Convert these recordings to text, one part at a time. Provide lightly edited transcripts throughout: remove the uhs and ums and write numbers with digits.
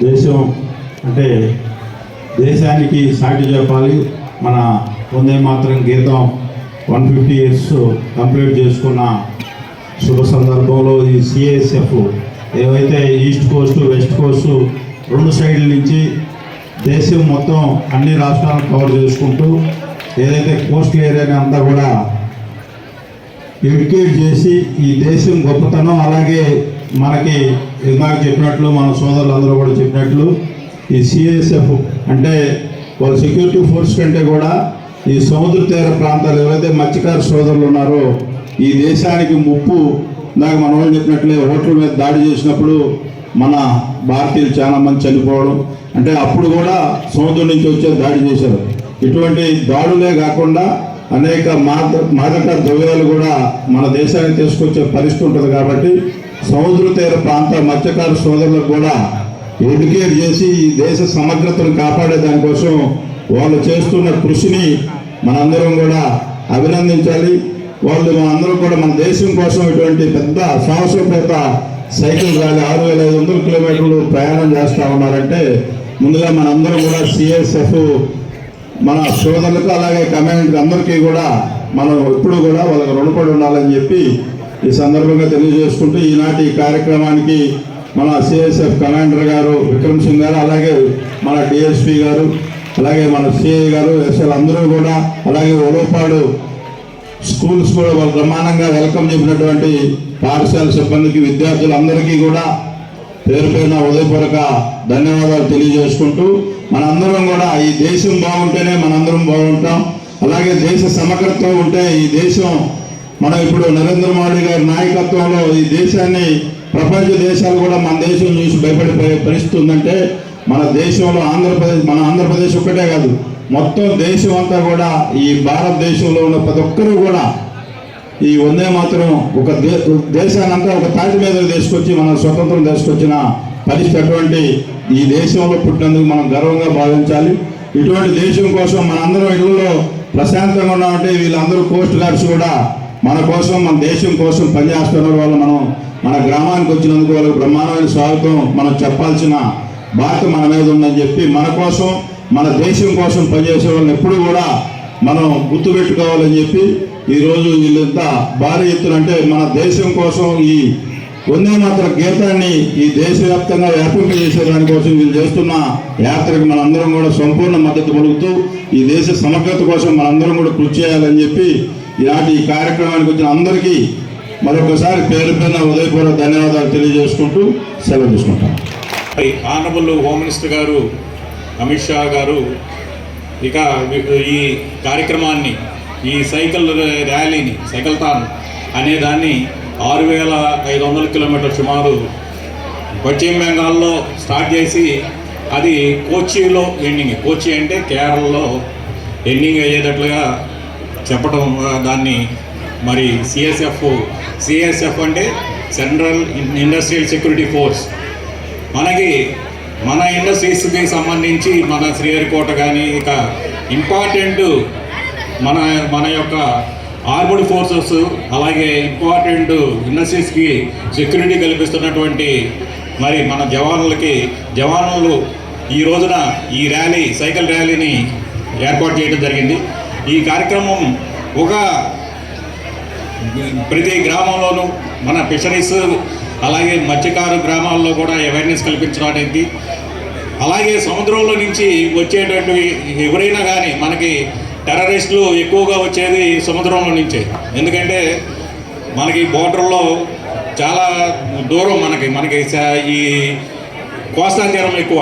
దేశం అంటే దేశానికి సాటి చెప్పాలి. మన వందే మాతరం గీతం 150 ఇయర్స్ కంప్లీట్ చేసుకున్న శుభ సందర్భంలో ఈ సిఐఎస్ఎఫ్ ఏవైతే ఈస్ట్ కోస్ట్ వెస్ట్ కోస్ట్ రెండు సైడ్ల నుంచి దేశం మొత్తం అన్ని రాష్ట్రాలను కవర్ చేసుకుంటూ ఏదైతే కోస్టల్ ఏరియాని అంతా కూడా ఎడ్యుకేట్ చేసి ఈ దేశం గొప్పతనం, అలాగే మనకి ఇందాక చెప్పినట్లు మన సోదరులందరూ కూడా చెప్పినట్లు ఈ సిఐఎస్ఎఫ్ అంటే వాళ్ళ సెక్యూరిటీ ఫోర్స్ కంటే కూడా ఈ సముద్ర తీర ప్రాంతాలు ఎవరైతే మత్స్యకార సోదరులు ఉన్నారో ఈ దేశానికి ముప్పు. ఇందాక మన వాళ్ళు చెప్పినట్లే ఓట్ల మీద దాడి చేసినప్పుడు మన భారతీయులు చాలా మంది చనిపోవడం, అంటే అప్పుడు కూడా సముద్రం నుంచి వచ్చే దాడి చేశారు. ఇటువంటి దాడులే కాకుండా అనేక మాదక ద్రవ్యాలు కూడా మన దేశానికి తీసుకొచ్చే పరిస్థితి ఉంటుంది. కాబట్టి సముద్ర తీర ప్రాంత మత్స్యకార సోదరులకు కూడా ఎడ్యుకేట్ చేసి ఈ దేశ సమగ్రతను కాపాడే దానికోసం వాళ్ళు చేస్తున్న కృషిని మనందరం కూడా అభినందించాలి. వాళ్ళు మనందరం కూడా మన దేశం కోసం ఇటువంటి పెద్ద సాహసోపేత సైకిల్ ర్యాలీ 6500 కిలోమీటర్లు ప్రయాణం చేస్తూ ఉన్నారంటే ముందుగా మనందరం కూడా సిఐఎస్ఎఫ్ మన సోదరులకు అలాగే కమాండర్ అందరికీ కూడా మనం ఎప్పుడు కూడా వాళ్ళకి రుణపడి ఉండాలని చెప్పి ఈ సందర్భంగా తెలియజేసుకుంటూ ఈనాటి కార్యక్రమానికి మన సిఐఎస్ఎఫ్ కమాండర్ గారు విక్రమ్ సింగ్ గారు, అలాగే మన డిఎస్పీ గారు, అలాగే మన సిఐ గారు, ఎస్ఎల్ అందరూ కూడా, అలాగే ఒలోపాడు స్కూల్స్ కూడా వాళ్ళు బ్రహ్మాండంగా వెల్కమ్ చెప్పినటువంటి పాఠశాల సిబ్బందికి విద్యార్థులందరికీ కూడా పేరు పేరున ఉదయపూర్వక ధన్యవాదాలు తెలియజేసుకుంటూ మనందరం కూడా ఈ దేశం బాగుంటేనే మనందరం బాగుంటాం. అలాగే దేశ సమగ్రత్వం ఉంటే ఈ దేశం మనం ఇప్పుడు నరేంద్ర మోడీ గారి నాయకత్వంలో ఈ దేశాన్ని ప్రపంచ దేశాలు కూడా మన దేశం చూసి భయపడిపోయే పరిస్థితి ఉందంటే మన దేశంలో ఆంధ్రప్రదేశ్ ఒక్కటే కాదు, మొత్తం దేశం అంతా కూడా ఈ భారతదేశంలో ఉన్న ప్రతి ఒక్కరూ కూడా ఈ వందే మాత్రం ఒక దేశానంతా ఒక తాటి మీద తీసుకొచ్చి మన స్వతంత్రం తీసుకొచ్చిన పరిస్థితి. అటువంటి ఈ దేశంలో పుట్టినందుకు మనం గర్వంగా భావించాలి. ఇటువంటి దేశం కోసం మనందరం ఇళ్ళలో ప్రశాంతంగా ఉన్నామంటే వీళ్ళందరూ కోస్ట్ గార్డ్స్ కూడా మన కోసం మన దేశం కోసం పనిచేస్తున్నారు. వాళ్ళు మనం మన గ్రామానికి వచ్చినందుకు వాళ్ళకి బ్రహ్మాండమైన స్వాగతం మనం చెప్పాల్సిన బాధ్యత మన మీద ఉందని చెప్పి మన కోసం మన దేశం కోసం పనిచేసే వాళ్ళని ఎప్పుడు కూడా మనం గుర్తుపెట్టుకోవాలని చెప్పి ఈరోజు వీళ్ళంతా భారీ ఎత్తున అంటే మన దేశం కోసం ఈ వందే మాతరం గీతాన్ని ఈ దేశవ్యాప్తంగా వ్యాపింప చేసే దానికోసం వీళ్ళు చేస్తున్న యాత్రకు మనందరం కూడా సంపూర్ణ మద్దతు పలుకుతూ ఈ దేశ సమగ్రత కోసం మనందరం కూడా కృషి చేయాలని చెప్పి ఇలాంటి ఈ కార్యక్రమానికి వచ్చిన అందరికీ మరొకసారి పేరు పేరున ఉదయపూర్వక ధన్యవాదాలు తెలియజేసుకుంటూ సెలవు తీసుకుంటాం. ఆనరబుల్ హోమ్ మినిస్టర్ గారు అమిత్ షా గారు ఇక ఈ కార్యక్రమాన్ని ఈ సైకిల్ ర్యాలీని సైకిల్థాన్ అనే దాన్ని 6500 కిలోమీటర్ సుమారు పశ్చిమ బెంగాల్లో స్టార్ట్ చేసి అది కోచిలో ఎండింగ్, కోచి అంటే కేరళలో ఎండింగ్ అయ్యేటట్లుగా చెప్పడం, దాన్ని మరి సిఎస్ఎఫ్ అంటే సెంట్రల్ ఇండస్ట్రియల్ సెక్యూరిటీ ఫోర్స్. మనకి మన ఇండస్ట్రీస్కి సంబంధించి మన శ్రీహరికోట కానీ ఇక ఇంపార్టెంట్ మన యొక్క ఆర్మడ్ ఫోర్సెస్ అలాగే ఇంపార్టెంట్ ఇండస్ట్రీస్కి సెక్యూరిటీ కల్పిస్తున్నటువంటి మరి మన జవానులు ఈ రోజున ఈ ర్యాలీ సైకిల్ ర్యాలీని ఏర్పాటు చేయడం జరిగింది. ఈ కార్యక్రమం ప్రతి గ్రామంలోనూ మన ఫిషరీస్ అలాగే మత్స్యకారు గ్రామాల్లో కూడా అవేర్నెస్ కల్పించడానికి, అలాగే సముద్రంలో నుంచి వచ్చేటటువంటి ఎవరైనా కానీ మనకి టెర్రరిస్టులు ఎక్కువగా వచ్చేది సముద్రంలో నుంచే. ఎందుకంటే మనకి బోర్డర్లో చాలా దూరం మనకి ఈ కోస్తా తీరం ఎక్కువ,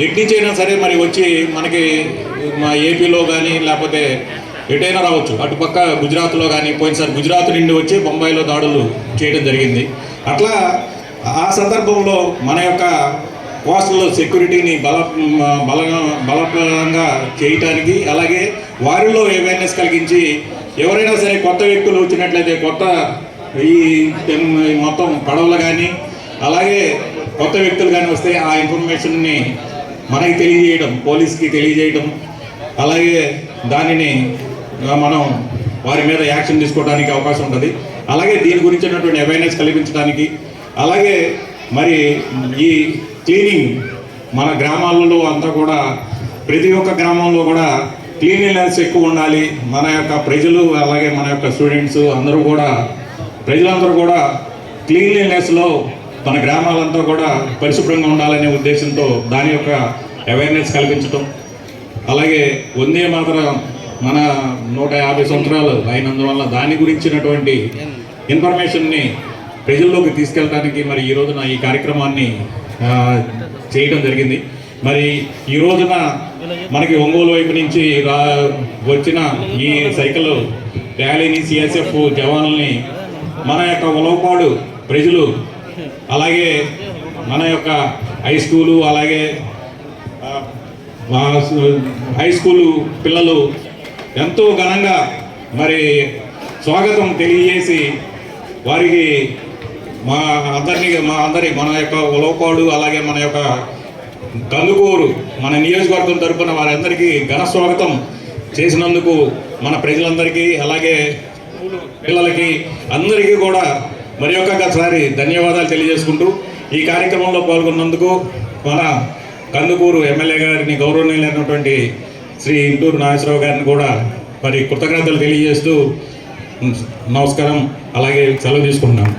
ఎట్నుంచైనా సరే మరి వచ్చి మనకి మా ఏపీలో కానీ లేకపోతే ఎటైనా రావచ్చు. అటుపక్క గుజరాత్లో కానీ పోయినసారి గుజరాత్ నుండి వచ్చి బొంబాయిలో దాడులు చేయడం జరిగింది. అట్లా ఆ సందర్భంలో మన యొక్క కోస్టల్ సెక్యూరిటీని బలపరంగా చేయటానికి, అలాగే వారిలో అవేర్నెస్ కలిగించి ఎవరైనా సరే కొత్త వ్యక్తులు వచ్చినట్లయితే కొత్త ఈ మొత్తం పడవలు కానీ అలాగే కొత్త వ్యక్తులు కానీ వస్తే ఆ ఇన్ఫర్మేషన్ని మనకి తెలియజేయడం, పోలీస్కి తెలియజేయడం, అలాగే దానిని మనం వారి మీద యాక్షన్ తీసుకోవడానికి అవకాశం ఉంటుంది. అలాగే దీని గురించినటువంటి అవేర్నెస్ కల్పించడానికి, అలాగే మరి ఈ క్లీనింగ్ మన గ్రామాలలో అంతా కూడా ప్రతి ఒక్క గ్రామంలో కూడా క్లీన్లీనెస్ ఎక్కువ ఉండాలి. మన యొక్క ప్రజలు అలాగే మన యొక్క స్టూడెంట్స్ అందరూ కూడా ప్రజలందరూ కూడా క్లీన్లీనెస్లో మన గ్రామాలంతా కూడా పరిశుభ్రంగా ఉండాలనే ఉద్దేశంతో దాని యొక్క అవేర్నెస్ కల్పించడం, అలాగే వందే మాతరం మన 150 సంవత్సరాలు అయినందువల్ల దాని గురించినటువంటి ఇన్ఫర్మేషన్ని ప్రజల్లోకి తీసుకెళ్ళడానికి మరి ఈ రోజున ఈ కార్యక్రమాన్ని చేయడం జరిగింది. మరి ఈ రోజున మనకి ఒంగోలు వైపు నుంచి వచ్చిన ఈ సైకిల్ ర్యాలీని సిఎస్ఎఫ్ జవాన్లని మన యొక్క ఉలవపాడు ప్రజలు అలాగే మన యొక్క హై స్కూలు అలాగే హై స్కూలు పిల్లలు ఎంతో ఘనంగా మరి స్వాగతం తెలియజేసి వారికి మన యొక్క ఉలవపాడు అలాగే మన యొక్క కందుకూరు మన నియోజకవర్గం తరపున వారందరికీ ఘన స్వాగతం చేసినందుకు మన ప్రజలందరికీ అలాగే పిల్లలకి అందరికీ కూడా మరి ఒక్కసారి ధన్యవాదాలు తెలియజేసుకుంటూ ఈ కార్యక్రమంలో పాల్గొన్నందుకు మన కందుకూరు ఎమ్మెల్యే గారిని గౌరవనీయులైనటువంటి శ్రీ ఇంటూరు నాగేశ్వరరావు గారిని కూడా మరి కృతజ్ఞతలు తెలియజేస్తూ నమస్కారం, అలాగే సెలవు తీసుకుంటున్నాను.